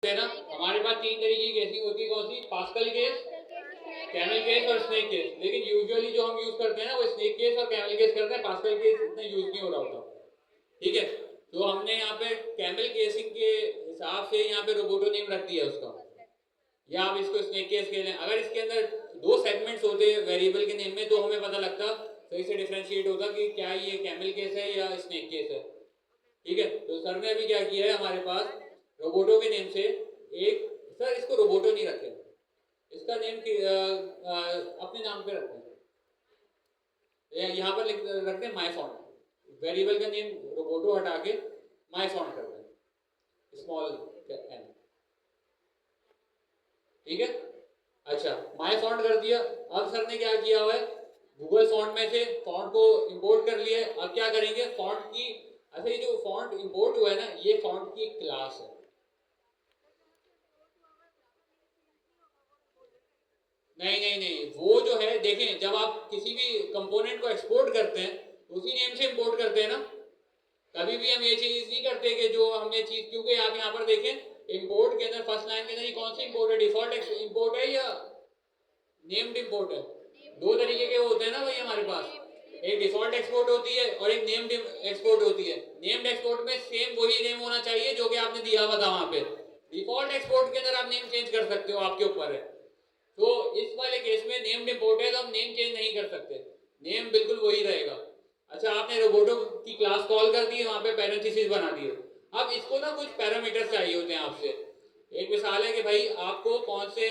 है ना, हमारे पास तीन तरीके की केसिंग होती है। कौन सी? पास्कल केस, कैमल केस और स्नेक केस। लेकिन यूजुअली जो हम यूज करते हैं ना वो स्नेक केस और कैमल केस करते हैं, पास्कल केस इतना यूज नहीं हो रहा होता। ठीक है, तो हमने यहाँ पे कैमल केसिंग के हिसाब से यहाँ पे रोबोटो नेम रख दिया उसका, या आप इसको स्नेक केस कह लें। अगर इसके अंदर दो सेगमेंट्स होते वेरिएबल के नेम में तो हमें पता लगता, सही से डिफरेंशिएट होता कि क्या ये कैमल केस है या स्नेक केस है। ठीक है, तो सर ने अभी क्या किया है, हमारे पास रोबोटो के नेम से एक, सर इसको रोबोटो नहीं रखें, इसका नेम अपने नाम पे रखते हैं। यहाँ पर रखते हैं माई फॉन्ट। वेरिएबल का नेम रोबोटो हटा के माई फॉन्ट करते हैं, स्मॉल एन। ठीक है, अच्छा माई फॉन्ट कर दिया। अब सर ने क्या किया हुआ है, गूगल फॉन्ट में से फॉन्ट को इंपोर्ट कर लिया। अब क्या करेंगे, फॉन्ट की, अच्छा ये जो फॉन्ट इंपोर्ट हुआ है ना, ये फॉन्ट की क्लास है। नहीं नहीं नहीं, वो जो है देखें, जब आप किसी भी कंपोनेंट को एक्सपोर्ट करते हैं उसी नेम से इंपोर्ट करते हैं ना। कभी भी हम ये चीज नहीं करते कि जो हमने चीज, क्योंकि आप यहाँ पर देखें इंपोर्ट के अंदर फर्स्ट लाइन के अंदर कौन सी इंपोर्ट है, डिफॉल्ट इंपोर्ट है या नेम्ड इंपोर्ट है? दो तरीके के होते हैं ना भाई हमारे पास, एक डिफॉल्ट एक्सपोर्ट होती है और एक नेम्ड एक्सपोर्ट होती है। नेम्ड एक्सपोर्ट में सेम वही नेम होना चाहिए जो कि आपने दिया हुआ था वहां पे। डिफॉल्ट एक्सपोर्ट के अंदर आप नेम चेंज कर सकते हो, आपके ऊपर है। तो इस वाले केस में नेम्ड इंपोर्ट है तो हम नेम चेंज नहीं कर सकते, नेम बिल्कुल वही रहेगा। अच्छा, आपने रोबोटो की क्लास कॉल कर दी, वहां पे पैरेंथेसिस बना दिए। अब इसको ना कुछ पैरामीटर्स चाहिए होते हैं आपसे। एक मिसाल है कि भाई आपको कौन से,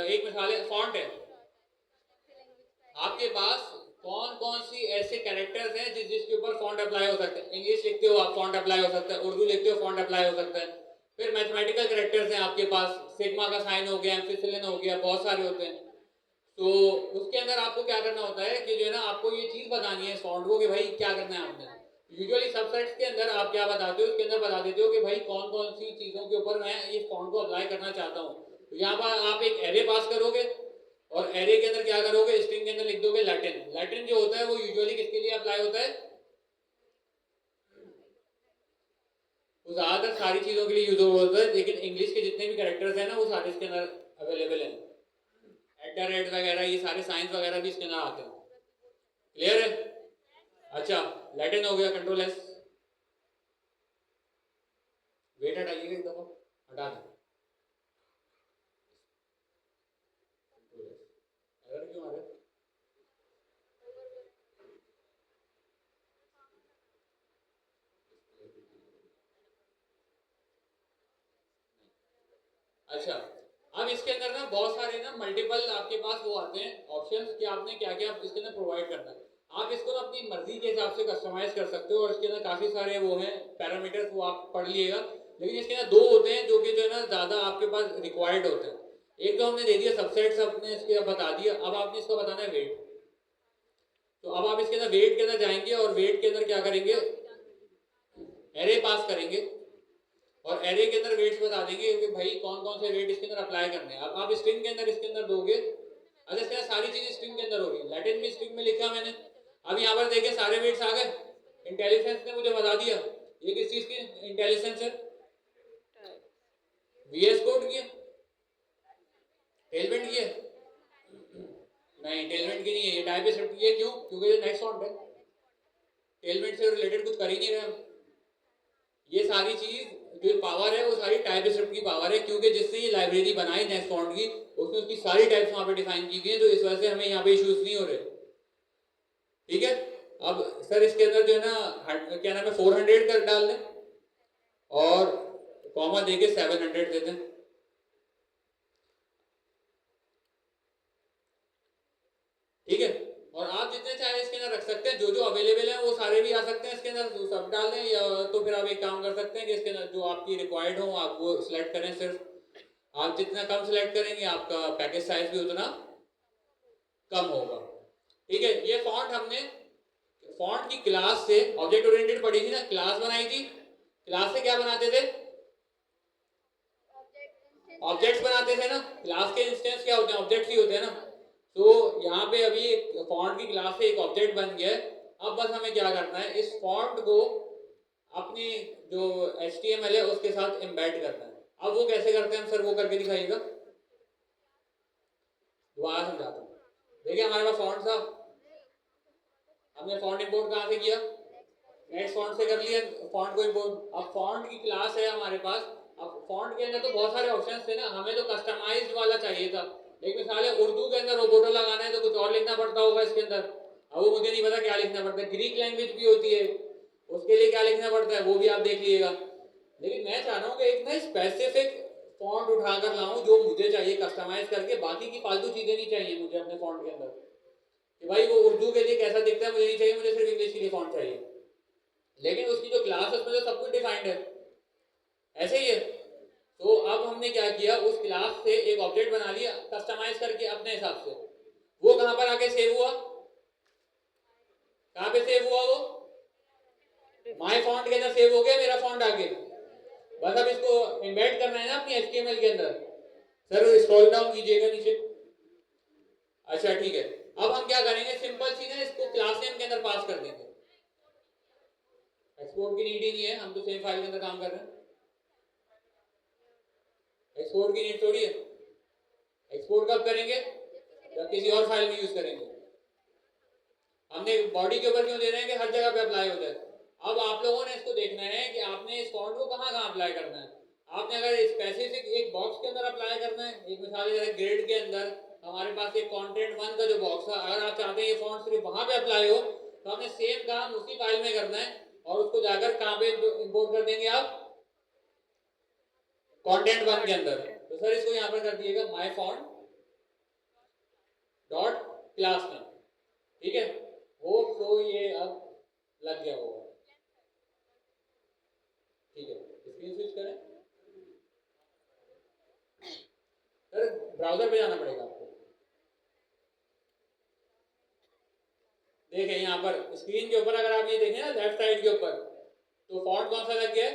एक मिसाल है फॉन्ट है, आपके पास कौन कौन सी ऐसे कैरेक्टर्स हैं जिसके ऊपर फॉन्ट अप्लाई हो सकता है। इंग्लिश लिखते हो आप, फॉन्ट अप्लाई हो सकता है। उर्दू लिखते हो, फॉन्ट अप्लाई हो सकता है। फिर मैथमेटिकल कैरेक्टर्स हैं आपके पास, सिग्मा का साइन हो गया, एम्फिसिलिन हो गया, बहुत सारे होते हैं। तो उसके अंदर आपको क्या करना होता है कि जो है ना, आपको ये चीज बतानी है इस फॉन्ट को कि भाई क्या करना है आपने। यूजुअली सबसेट्स के अंदर आप क्या बताते हो, उसके अंदर बता देते हो कि भाई कौन कौन सी चीजों के ऊपर मैं इस फॉन्ट को अप्लाई करना चाहता हूँ। तो यहाँ पर आप एक एरे पास करोगे और एरे के अंदर क्या करोगे, स्ट्रिंग के अंदर लिख दोगे लैटिन। लैटिन जो होता है वो यूजुअली किसके लिए अप्लाई होता है, वो ज्यादातर सारी चीजों के लिए यूज होता है, लेकिन इंग्लिश के जितने भी कैरेक्टर्स हैं ना वो सारे इसके अंदर अवेलेबल हैं। एट द रेट वगैरह ये सारे साइंस वगैरह भी इसके अंदर आते हैं। क्लियर है? अच्छा, लैटिन हो गया, कंट्रोल एस। वेट हटाइएगा एक दफा, हटा दें। एरर क्यों आ रहा है? अच्छा, अब इसके अंदर ना बहुत सारे ना मल्टीपल आपके पास वो आते हैं ऑप्शंस कि आपने क्या क्या इसके अंदर प्रोवाइड करना है। आप इसको ना अपनी मर्जी के हिसाब से कस्टमाइज कर सकते हो और इसके अंदर काफी सारे वो हैं पैरामीटर्स, वो आप पढ़ लिएगा। लेकिन इसके अंदर दो होते हैं जो कि जो है ना ज्यादा आपके पास रिक्वायर्ड होते हैं। एक तो हमने दे दिया सबसेट्स, अपने इसके बता दिया। अब आपने इसको बताना है वेट। तो अब आप इसके अंदर वेट के अंदर जाएंगे और वेट के अंदर क्या करेंगे, एरे पास करेंगे और एरे के अंदर वेट्स बता देंगे कि भाई कौन कौन से वेट इसके अंदर अप्लाई करने हैं। अब आप स्ट्रिंग के अंदर इसके अंदर दोगे। अच्छा, इसके अंदर सारी चीजें स्ट्रिंग के अंदर होगी, लैटिन भी स्ट्रिंग में लिखा मैंने। अब यहाँ पर देखे सारे वेट्स आ गए। इंटेलिजेंस ने मुझे बता दिया ये किस चीज की इंटेलिजेंस है, वीएस कोड की है, टेलमेंट की है? नहीं, टेलमेंट की नहीं है, ये टाइपस्क्रिप्ट की है। क्यों? क्योंकि ये नेक्स्ट फॉन्ट है, टेलमेंट से रिलेटेड कुछ कर ही नहीं रहे हम। ये सारी चीज जो पावर है वो सारी टाइपस्क्रिप्ट की पावर है, क्योंकि जिससे ये लाइब्रेरी बनाई नेक्स्ट फॉन्ट की, उसमें उसकी सारी टाइप्स वहां पे डिफाइन की गई है। तो इस वजह से हमें यहाँ पे इश्यूज नहीं हो रहे। ठीक है, अब सर इसके अंदर जो है ना क्या नाम है, 400 कर डाल दें और कॉमा देके 700 देते हैं। ठीक है, और आप जितने चाहे इसके अंदर रख सकते हैं, जो जो अवेलेबल है वो सारे भी आ सकते हैं इसके अंदर, तो सब डाल दें। या तो फिर आप एक काम कर सकते हैं कि इसके अंदर जो आपकी रिक्वायर्ड हो आप वो सिलेक्ट करें। सिर्फ आप जितना कम सिलेक्ट करेंगे आपका पैकेज साइज भी उतना कम होगा। ठीक है, ये फॉन्ट हमने फॉन्ट की क्लास से ऑब्जेक्ट ओरिएंटेड पढ़ी थी ना, क्लास बनाई थी। क्लास से क्या बनाते थे, ऑब्जेक्ट्स बनाते थे ना। क्लास के इंस्टेंस क्या होते हैं, ऑब्जेक्ट्स ही होते हैं ना। तो यहाँ पे अभी फॉन्ट की क्लास से एक ऑब्जेक्ट बन गया है। अब बस हमें क्या करना है, इस फॉन्ट को अपनी जो HTML है उसके साथ एम्बेड करना है। अब वो कैसे करते हैं हम सर, वो करके दिखाइएगा। दोबारा समझाता हूँ। देखिए हमारे पास फॉन्ट था, हमने फॉन्ट इंपोर्ट कहाँ से किया? नेक्स्ट फॉन्ट से कर लिया फॉन्ट को इंपोर्ट। अब फॉन्ट की क्लास है हमारे पास। अब फॉन्ट के अंदर तो बहुत सारे ऑप्शंस थे ना, हमें तो कस्टमाइज्ड वाला चाहिए था। एक मिसाल है उर्दू के अंदर रोबोटो लगाना है तो कुछ और लिखना पड़ता होगा इसके अंदर। अब वो मुझे नहीं पता क्या लिखना पड़ता है। ग्रीक लैंग्वेज भी होती है, उसके लिए क्या लिखना पड़ता है वो भी आप देख लीजिएगा। लेकिन मैं चाह रहा हूँ कि एक ना स्पेसिफिक फॉन्ट उठाकर लाऊं जो मुझे चाहिए कस्टमाइज करके, बाकी की फालतू चीजें नहीं चाहिए मुझे अपने फॉन्ट के अंदर। कि भाई वो उर्दू के लिए कैसा दिखता है मुझे नहीं चाहिए, मुझे सिर्फ इंग्लिश के लिए फॉन्ट चाहिए। लेकिन उसकी जो क्लास है उसमें तो सब कुछ डिफाइंड है, ऐसे ही है। तो अब हमने क्या किया, उस क्लास से एक ऑब्जेक्ट बना लिया कस्टमाइज करके अपने हिसाब से। वो कहां पर आके सेव हुआ? कहां पे सेव हुआ वो? माय फॉन्ट के अंदर सेव हो गया मेरा फॉन्ट आगे। बस अब इसको एम्बेड करना है ना अपनी HTML के अंदर। सर स्क्रॉल डाउन कीजिएगा नीचे। अच्छा ठीक है, अब हम क्या करेंगे, सिंपल सी ना इसको क्लास नेम के अंदर पास कर देंगे। एक्सपोर्ट की नीड ही नहीं है, हम तो सेम फाइल के अंदर काम कर रहे हैं। एक्सपोर्ट की नीड थोड़ी है। एक्सपोर्ट कब करेंगे? जब किसी और फाइल में यूज करेंगे। हमने बॉडी के ऊपर क्यों दे रहे हैं कि हर जगह पे अप्लाई हो जाए। अब आप लोगों ने इसको देखना है कि आपने इस फॉन्ट को कहाँ कहाँ अप्लाई करना है। आपने अगर स्पेसिफिक एक बॉक्स के अंदर अप्लाई करना है, एक मिसाल जैसे ग्रेड के अंदर हमारे पास एक कंटेंट 1 का जो बॉक्स है, अगर आप चाहते हैं ये फॉन्ट सिर्फ वहां पे अप्लाई हो तो आपने सेम काम उसी फाइल में करना है और उसको जाकर कहाँ पे इंपोर्ट कर देंगे आप? कंटेंट 1 के अंदर। तो सर इसको यहाँ पर कर दिएगा माय फॉन्ट डॉट क्लास में, ठीक है। वो तो ये अब लग गया होगा, ठीक है। स्क्रीन स्विच करें सर, ब्राउजर पे जाना पड़ेगा आपको। देखें यहाँ पर स्क्रीन के ऊपर अगर आप ये देखें ना लेफ्ट साइड के ऊपर, तो फॉन्ट कौन सा लग गया है?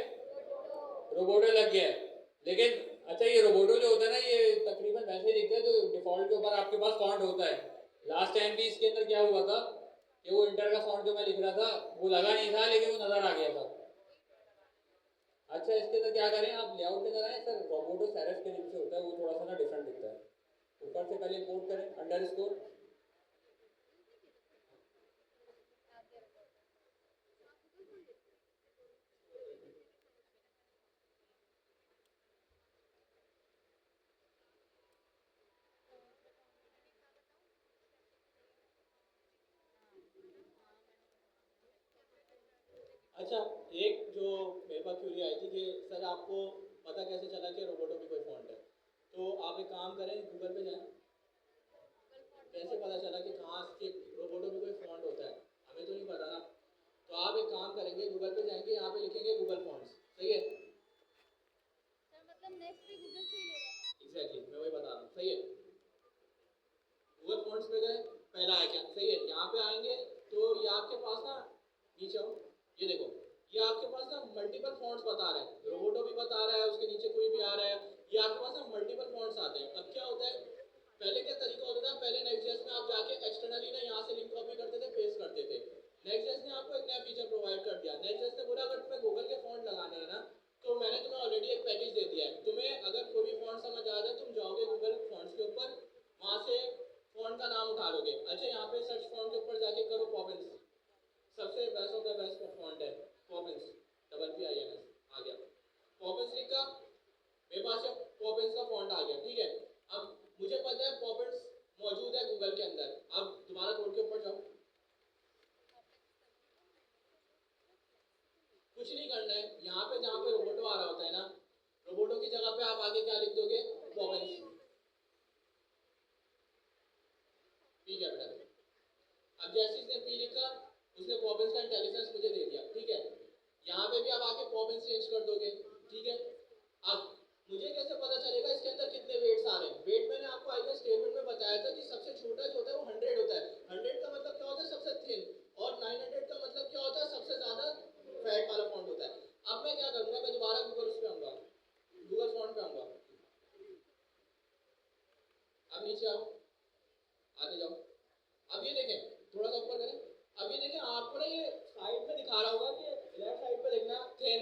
रोबोटो लग गया है। लेकिन अच्छा ये रोबोटो जो होता है ना ये तकरीबन वैसे दिखता है जो डिफॉल्ट के ऊपर आपके पास फॉन्ट होता है। लास्ट टाइम भी इसके अंदर क्या हुआ था कि वो इंटर का फॉन्ट जो मैं लिख रहा था वो लगा नहीं था, लेकिन वो नजर आ गया था। अच्छा इसके अंदर क्या करें, आप लेआउट के अंदर आए सर, रोबोटो सेरेफ के नीचे होता है, वो थोड़ा सा ना डिफरेंट दिखता है। ऊपर से पहले इंपोर्ट करें अंडरस्कोर। अच्छा, एक जो मेरे पास क्यूरी आई थी कि सर आपको पता कैसे चला कि रोबोटो भी कोई फॉन्ट है? तो आप एक काम करें, गूगल पे जाएं। कैसे पता चला कि कहाँ के रोबोटो भी कोई फॉन्ट होता है? हमें तो नहीं पता ना। तो आप एक काम करेंगे, गूगल पे जाएंगे, यहाँ पे लिखेंगे गूगल फॉन्ट्स, सही है? सर मतलब नेक्स्ट भी गूगल से ही ले रहा था। एग्जैक्टली, मैं वही बता रहा हूँ, सही है। गूगल फॉन्ट्स पे गए, पहला है क्या, सही है। यहाँ पे आएंगे तो ये आपके पास ना, नीचे आओ, ये देखो, ये आपके पास ना मल्टीपल फॉन्ट्स बता रहे हैं, रोबोटो भी बता रहा है, उसके नीचे कोई भी आ रहा है। ये आपके पास ना मल्टीपल फॉन्ट्स आते हैं। अब क्या होता है, पहले क्या तरीका होता था, पहले नेक्स्ट.जेएस में आप जाके एक्सटर्नली ना यहाँ से लिंक कॉपी करते थे, पेस्ट करते थे। नेक्स्ट.जेएस ने आपको एक नया फीचर प्रोवाइड कर दिया। नेक्स्ट.जेएस ने बोला अगर तुम्हें गूगल के फॉन्ट लगाने हैं ना, तो मैंने तुम्हें ऑलरेडी एक पैकेज दे दिया है। तुम्हें अगर कोई भी फॉन्ट समझ आ जाए, तुम जाओगे गूगल फॉन्ट्स के ऊपर, वहां से फॉन्ट का नाम उठा लोगे। अच्छा, यहाँ पे सर्च फॉन्ट के ऊपर जाके करो पॉपिंस, सबसे best of the best font है पॉपिंस, PINS आ गया। पॉपिंस लिखा, मेरे पास पॉपिंस का फॉन्ट आ गया, ठीक है। अब मुझे पता है पॉपिंस मौजूद है गूगल के अंदर। अब दोबारा कोड के ऊपर जाओ, कुछ नहीं करना है। यहाँ पे जहाँ पे रोबोटो आ रहा होता है ना, रोबोटो की जगह पे आप आगे क्या लिख दोगे, पॉपिंस, ठीक है बेटा। अब जैसे इसने पी लिखा, उसने पॉपिंस का इंटेलिजेंस मुझे दे दिया, ठीक है। यहाँ पे भी आप आके पॉपिंस चेंज कर दोगे, ठीक है। अब मुझे कैसे पता चलेगा इसके अंदर कितने वेट्स आ रहे हैं? वेट मैंने आपको आई स्टेटमेंट में बताया था कि सबसे छोटा जो होता है वो 100 होता है। 100 का मतलब क्या होता है, सबसे थिन, और 900 का मतलब क्या होता है, सबसे ज्यादा फैट वाला फॉन्ट होता है। अब मैं क्या करूंगा, मैं दोबारा गूगल उस पे आऊंगा, गूगल फॉन्ट पे आऊंगा। अब नीचे आओ, आगे जाओ। अब ये देखें, थोड़ा सा ऊपर करें। अब ये देखें, आपको ना ये साइड में दिखा रहा होगा कि लेफ्ट साइड पे देखना थिन,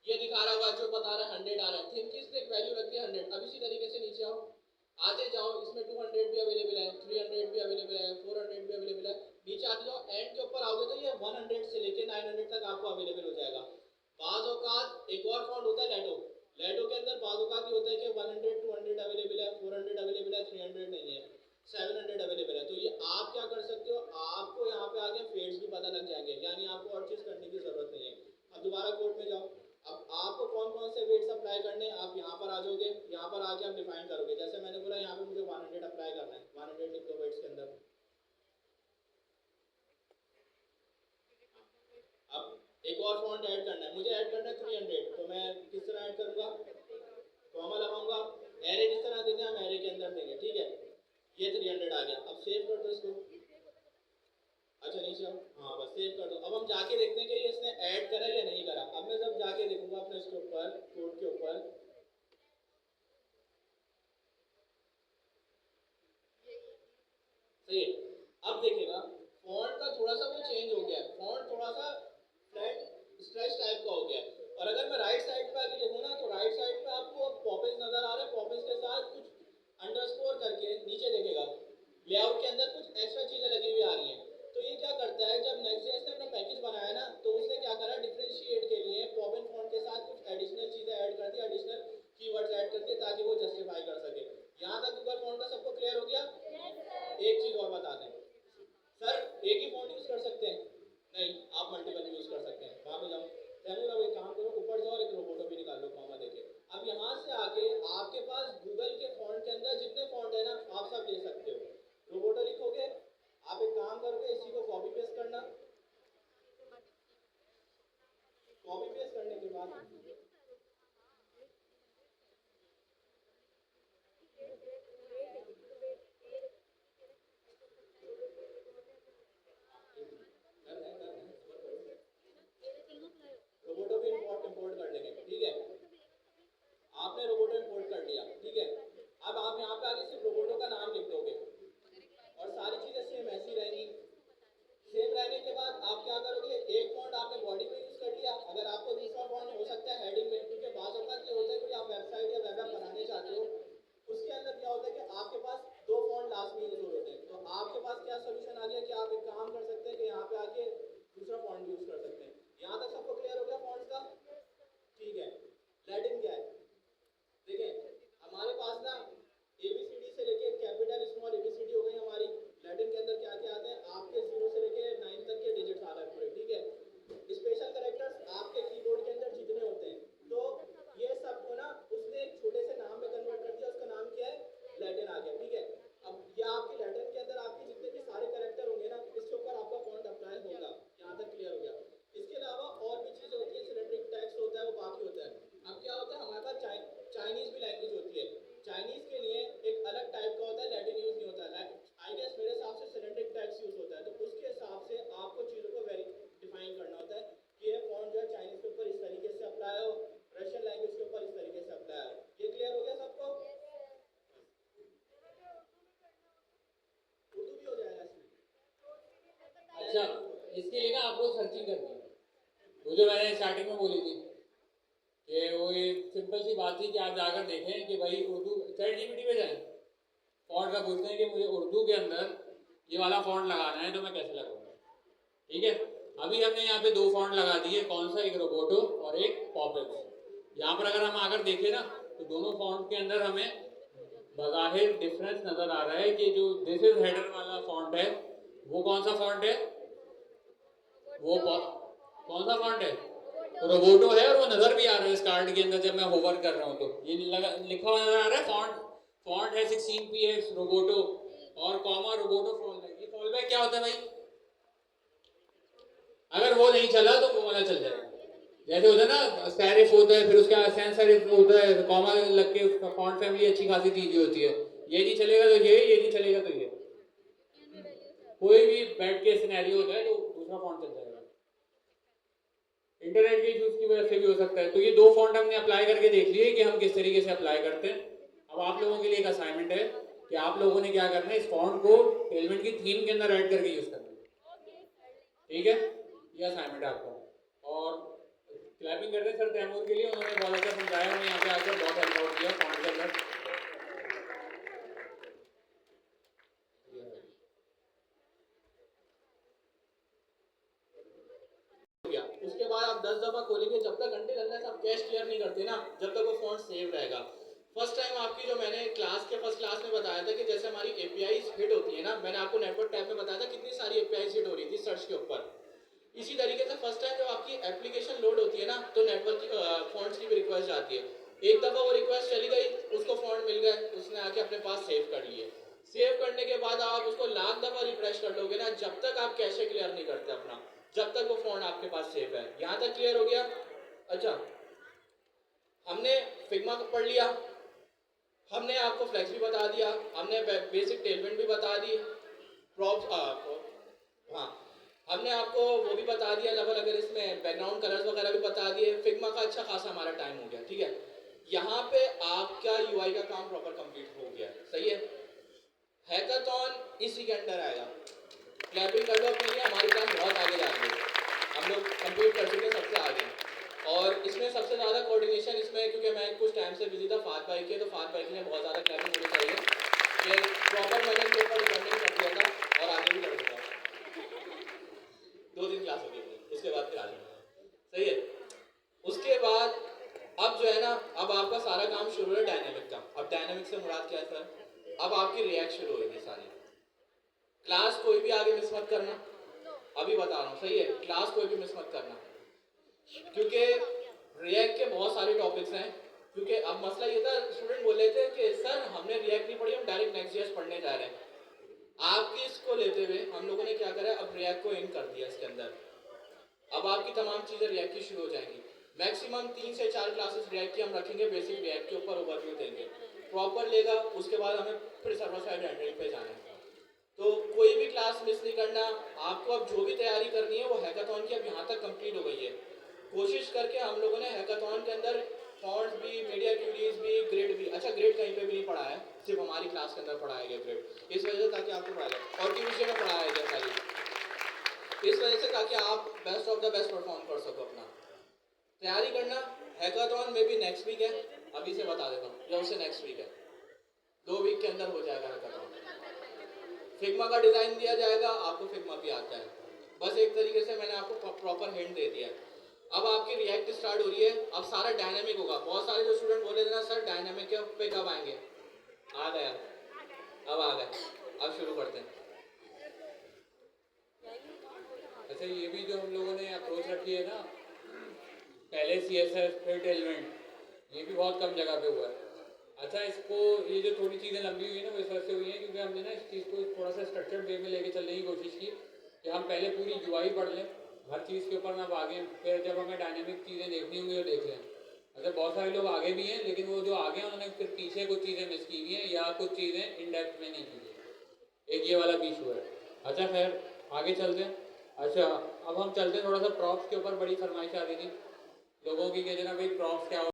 ये दिखा रहा होगा जो बता रहा है 100 आ रहा है। थिन किस 500। अब इसी तरीके से नीचे आओ, आते जाओ, इसमें 200 भी अवेलेबल है, 300 भी अवेलेबल है, 400 भी अवेलेबल है। नीचे आते जाओ, एंड के ऊपर आओगे तो ये 100 से लेके 900 तक आपको अवेलेबल हो जाएगा। बाज़ औक़ात एक और फॉन्ट होता है लेडो। लेडो के अंदर बाज़ औक़ात ये होता है कि 100 200 अवेलेबल है, 400 अवेलेबल है, 300 नहीं है, 700 अवेलेबल है। तो ये आप क्या कर सकते हो, आपको यहाँ पे आके फेड्स भी पता लग जाएंगे, यानी आपको और चीज़ करने की ज़रूरत नहीं है। अब दोबारा कोड में जाओ, अब आपको कौन कौन से वेट्स अप्लाई करने हैं, आप यहाँ पर आ जाओगे, यहाँ पर आके आप डिफाइन करोगे। जैसे मैंने बोला यहाँ पे मुझे 100 अप्लाई करना है, 100 लिख दो वेट्स के अंदर। अब एक और फॉन्ट ऐड करना है, मुझे ऐड करना है 300, तो मैं किस तरह ऐड करूँगा, कॉमा लगाऊंगा, एरे जिस तरह देते हैं हम एरे के अंदर देंगे, ठीक है। ये 300 आ गया। अब सेव कर दो इसको। अच्छा नीचे आओ, हाँ बस सेव कर दो। अब हम जाके देखते हैं कि ये इसने ऐड करा या नहीं करा। अब मैं जब जाके देखूंगा अपने इसके ऊपर, कोड के ऊपर, सही है। अब देखिएगा फॉन्ट का थोड़ा सा वो चेंज हो गया है, फॉन्ट थोड़ा सा फ्लैट स्ट्रेच टाइप का हो गया है। और अगर मैं राइट साइड पे आके देखूँ ना, तो राइट साइड पे आपको पॉपिंस नजर आ रहे हैं, पॉपिंस के साथ कुछ अंडरस्कोर करके नीचे देखेगा लेआउट के अंदर कुछ एक्स्ट्रा चीजें लगी हुई आ रही हैं। तो ये क्या करता है, जब नेक्स्ट.जेएस ने अपना पैकेज बनाया ना, तो उसने क्या करा, डिफरेंशिएट के लिए पॉपिन फॉन्ट के साथ कुछ एडिशनल चीजें ऐड कर दी, एडिशनल कीवर्ड्स ऐड करके, ताकि वो जस्टिफाई कर सके। यहाँ तक गूगल फॉन्ट का सबको क्लियर हो गया? एक चीज और बता दें, सर एक ही फॉन्ट यूज कर सकते हैं? नहीं, आप मल्टीपल यूज कर सकते हैं। वहां पे जाओ, तैमूर अब एक काम करो, ऊपर जाओ, एक रोबोटो भी निकाल लो, कॉमा देके। अब यहाँ से आके आपके पास गूगल के फॉन्ट के अंदर जितने फॉन्ट है ना, आप सब ले सकते हो। रोबोटो लिखोगे, आप एक काम करोगे, इसी को कॉपी पेस्ट करना, कॉपी पेस्ट करने के बाद रोबोटो भी इंपोर्ट कर लेंगे, ठीक है। आपने रोबोटो इंपोर्ट कर लिया, ठीक है। अब आप यहाँ पे आगे सिर्फ रोबोटो का नाम लिख दोगे और सारी चीजें सेम ऐसी रहेंगी। सेम रहने के बाद आप क्या करोगे, एक फॉन्ट आपने बॉडी में यूज कर लिया, अगर आपको दूसरा फॉन्ट हो सकता है हेडिंग में, क्योंकि बाज़ औक़ात ये होता है कि आप वेबसाइट या वेब ऐप बनाने चाहते हो, उसके अंदर क्या होता है कि आपके पास दो फॉन्ट लास्ट में यूज होते हैं। तो आपके पास क्या सोल्यूशन आ गया कि आप एक काम कर सकते हैं कि यहाँ पे आके दूसरा फॉन्ट यूज कर सकते हैं। यहाँ तक सबको क्लियर हो गया फॉन्ट्स का? ठीक है। लैटिन क्या है, देखिए हमारे पास ना ABCD से लेके कैपिटल स्मॉल ABCD हो गई हमारी। लैटिन के अंदर क्या क्या आते हैं, आपके 0 से लेके 9 तक के डिजिट्स आ रहे हैं पूरे, ठीक है। स्पेशल कैरेक्टर्स आपके कीबोर्ड के अंदर जितने होते हैं, तो ये सबको ना उसने एक छोटे से नाम में कन्वर्ट कर दिया, उसका नाम क्या है, लैटिन आ गया, ठीक है। अब ये आपके लैटिन के अंदर आपके जितने भी सारे कैरेक्टर होंगे ना, इसके ऊपर आपका फॉन्ट अप्लाई होगा। यहाँ तक क्लियर हो गया? इसके अलावा और भी चीज़ें होती है, सिलेंड्रिक टेक्स्ट होता है, वो बाकी होता है। अब क्या होता है, हमारे पास चाइनीज भी लैंग्वेज होती है। चाइनीज के लिए एक अलग टाइप का होता है, लैटिन यूज नहीं होता है। आई गेस मेरे हिसाब से सिलेंड्रिक टेक्स्ट यूज होता है। तो उसके हिसाब से आपको चीज़ों को डिफाइन करना होता है कि ये फॉन्ट जो है चाइनीज के ऊपर इस तरीके से अप्लाई हो, रशियन लैंग्वेज के ऊपर इस तरीके से अप्लाई हो। ये क्लियर हो गया सबको? उर्दू भी हो जाएगा इसमें। अच्छा, इसके लिए ना आपको सर्चिंग करनी है, वो जो मैंने स्टार्टिंग में बोली थी कि वो ये सिंपल सी बात थी कि आप जाकर देखें कि भाई उर्दू, ChatGPT पे जाएं, फॉन्ट का पूछते हैं कि मुझे उर्दू के अंदर ये वाला फॉन्ट लगाना है, तो मैं कैसे लगाऊंगा, ठीक है। अभी हमने यहाँ पे दो फॉन्ट लगा दिए, कौन सा, एक रोबोटो और एक पॉपिंस। यहाँ पर अगर हम आकर देखें ना, तो दोनों फॉन्ट के अंदर हमें बज़ाहिर डिफरेंस नजर आ रहा है कि जो दिस इज हेडर वाला फॉन्ट है, वो कौन सा फॉन्ट है, वो कौन सा फॉन्ट है, रोबोटो है। और वो नजर भी आ रहा है इस कार्ड के अंदर, जब मैं होवर कर रहा हूँ तो ये लिखा हुआ नजर आ रहा है, फॉन्ट है 16px रोबोटो और कॉमा रोबोटो फॉलबैक। ये फॉलबैक क्या होता है भाई, अगर वो नहीं चला तो वो वाला चल जाएगा। जैसे होता है ना, सैरिफ होता है, फिर उसका सैंस सैरिफ होता है, कॉमा लग के उसका फॉन्ट फैमिली अच्छी खासी चीज होती है। ये नहीं चलेगा तो ये नहीं चलेगा तो ये, कोई भी बैठ के सिनेरियो होता है तो दूसरा फॉन्ट चल जाएगा। इंटरनेट के इश्यूज की वजह से भी हो सकता है। तो ये दो फॉन्ट हमने अप्लाई करके देख लिए कि हम किस तरीके से अप्लाई करते हैं। अब आप लोगों के लिए एक असाइनमेंट है कि आप लोगों ने क्या करना है, इस फॉन्ट को एलिमेंट की थीम के अंदर ऐड करके यूज करना है, ठीक है। ये असाइनमेंट है आपका। और क्लैपिंग करते हैं सर तैमूर के लिए, उन्होंने बहुत अच्छा समझाया, उन्होंने यहाँ पे आकर बहुत हेल्प आउट किया फॉन्ट के अंदर। उसके बाद आप 10 दफा खोलेंगे, जब तक घंटे अंदर से आप कैश क्लियर नहीं करते ना, जब तक वो फॉन्ट सेव रहेगा। फर्स्ट टाइम आपकी जो मैंने फर्स्ट क्लास में बताया था कि जैसे हमारी एपीआई हिट होती है ना, मैंने आपको नेटवर्क टैब में बताया था कितनी सारी एपीआई हिट हो रही थी सर्च के ऊपर। इसी तरीके से फर्स्ट टाइम जब आपकी एप्लीकेशन लोड होती है ना, तो नेटवर्क की फॉन्ट्स की भी रिक्वेस्ट जाती है। एक दफा वो रिक्वेस्ट चली गई, उसको फॉन्ट मिल गए, उसने आके अपने पास सेव कर लिए। सेव करने के बाद आप उसको लाख दफा रिफ्रेश कर लोगे ना, जब तक आप कैशे क्लियर नहीं करते अपना, जब तक वो फॉन्ट आपके पास सेव है। यहाँ तक क्लियर हो गया? अच्छा, हमने फिग्मा को पढ़ लिया, हमने आपको फ्लेक्स भी बता दिया, हमने बेसिक टेलमेंट भी बता दी, प्रॉप्स हाँ हमने आपको वो भी बता दिया, लेवल अगर इसमें बैकग्राउंड कलर्स वगैरह भी बता दिए। फिग्मा का अच्छा खासा हमारा टाइम हो गया, ठीक है। यहाँ पे आपका यूआई का काम प्रॉपर कंप्लीट हो गया, सही है। हैकाथॉन इसी के अंदर आएगा। क्लैपिंग कर लो अपने लिए, हमारी क्लास बहुत आगे जा रही है, हम लोग कंप्लीट कर चुके हैं सबसे आगे। और इसमें सबसे ज़्यादा कोऑर्डिनेशन इसमें, क्योंकि मैं कुछ टाइम से बिजी था फात भाई के, तो फात भाई ने बहुत ज़्यादा क्लैपिंग मुझे चाहिए कि प्रॉपर मैंने इनके ऊपर रिकॉर्डिंग कर दिया था और आगे भी करूँगा। 2 दिन क्लास होगी उसके बाद फिर आ जाऊँगा, सही है। उसके बाद अब जो है ना, अब आपका सारा काम शुरू है डायनेमिक का। अब डायनेमिक से मुराद क्या है सर? अब आपकी रिएक्ट शुरू होगी सारी। क्लास कोई भी आगे मिस मत करना, अभी बता रहा हूँ, सही है। क्लास कोई भी मिस मत करना, क्योंकि रिएक्ट के बहुत सारे टॉपिक्स हैं। क्योंकि अब मसला ये था, स्टूडेंट बोले थे कि सर हमने रिएक्ट नहीं पढ़ी, हम डायरेक्ट नेक्स्ट.जेएस पढ़ने जा रहे हैं। आपकी इसको लेते हुए हम लोगों ने क्या करा, अब रिएक्ट को इन कर दिया इसके अंदर। अब आपकी तमाम चीज़ें रिएक्ट की शुरू हो जाएंगी। मैक्सिमम 3 से 4 क्लासेस रिएक्ट की हम रखेंगे, बेसिक रिएक्ट के ऊपर ओवरव्यू देंगे, प्रॉपर लेगा। उसके बाद हमें फिर सर्वर साइड रेंडरिंग पे जाना है। तो कोई भी क्लास मिस नहीं करना। आपको अब जो भी तैयारी करनी है वो हैकाथॉन की अब यहाँ तक कंप्लीट हो गई है। कोशिश करके हम लोगों ने हैकाथॉन के अंदर फॉन्ट्स भी, मीडिया क्यूरीज भी, ग्रिड भी, अच्छा ग्रिड कहीं पे भी नहीं पढ़ा है, सिर्फ हमारी क्लास के अंदर पढ़ाया गया ग्रिड, इस वजह से ताकि आपको पढ़ाया और किस विषय में पढ़ाया गया खाली, इस वजह से ताकि आप best of the best perform कर सको। अपना तैयारी करना। हैकाथॉन में भी नेक्स्ट वीक है, अभी से बता देता हूँ, जब से नेक्स्ट वीक है, 2 वीक के अंदर हो जाएगा हैकाथॉन। फिग्मा का डिज़ाइन दिया जाएगा, आपको फिग्मा भी आता है, बस एक तरीके से मैंने आपको प्रॉपर हिंट दे दिया है। अब आपकी रिएक्ट स्टार्ट हो रही है, अब सारा डायनामिक होगा। बहुत सारे जो स्टूडेंट बोले थे ना सर डायनामिक के पे कब आएंगे, आ गया, अब आ गए, अब शुरू करते हैं। अच्छा, ये भी जो हम लोगों ने अप्रोच रखी है ना, पहले CSS फिर टेलमेंट, ये भी बहुत कम जगह पे हुआ है। अच्छा, इसको ये जो थोड़ी चीज़ें लंबी हुई है ना, वो इस वजह से हुई है क्योंकि हमने ना इस चीज़ को थोड़ा सा स्ट्रक्चर्ड वे में लेके चलने की कोशिश की कि हम पहले पूरी UI पढ़ लें, हर चीज़ के ऊपर ना भागें, फिर जब हमें डायनेमिक चीज़ें देखनी होंगी वो देख लें। अच्छा, बहुत सारे लोग आगे भी हैं, लेकिन वो जो आगे हैं उन्होंने फिर पीछे कुछ चीज़ें मिस की हुई हैं या कुछ चीज़ें इन डेप्थ में नहीं की हुई, एक ये वाला भी इशू है। अच्छा खैर, आगे चलते हैं। अच्छा, अब हम चलते हैं थोड़ा सा प्रॉप्स के ऊपर। बड़ी फरमाइश आ रही थी लोगों की कि जना भाई प्रॉप्स क्या